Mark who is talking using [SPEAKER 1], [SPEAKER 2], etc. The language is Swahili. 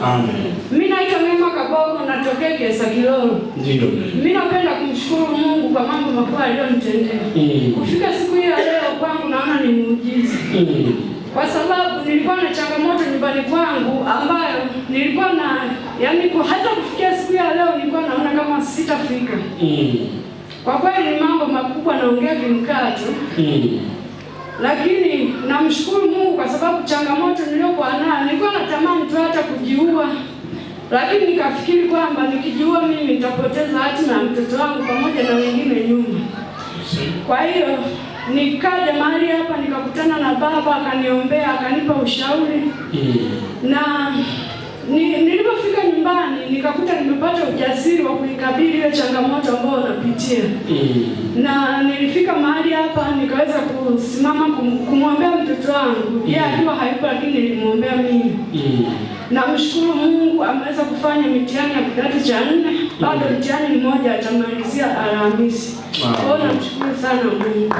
[SPEAKER 1] Amen.
[SPEAKER 2] Mimi naitwa Neema Kabogo, natokea Kiesa Kilolo.
[SPEAKER 1] Ndio.
[SPEAKER 2] Mimi napenda kumshukuru Mungu kwa mambo makubwa aliyonitendea. Kufika siku hii ya leo kwangu naona ni muujiza. Kwa sababu nilikuwa na changamoto nyumbani kwangu ambayo nilikuwa na hata kufikia siku ya leo nilikuwa naona kama sitafika. Kwa kweli ni mambo makubwa naongea kimkato. Lakini namshukuru Mungu kwa sababu changamoto niliyokuwa nayo nilikuwa natamani tu hata kujiua. Lakini nikafikiri kwamba nikijiua mimi nitapoteza hatima ya mtoto wangu pamoja na wengine nyuma. Kwa hiyo nikaja mahali hapa nikakutana na baba, akaniombea, akanipa ushauri. Na nilipofika nyumbani nikakuta nimepata ujasiri wa kuikabili ile changamoto ambayo napitia. Na nilifika mahali hapa nikaweza kusimama kumwombea mtoto wangu. Yeye akiwa hayupo lakini nilimwombea mimi. Namshukuru Mungu ameweza kufanya mitihani ya kidato cha 4. Bado mtihani mmoja atamalizia Alhamisi. Namshukuru sana Mungu.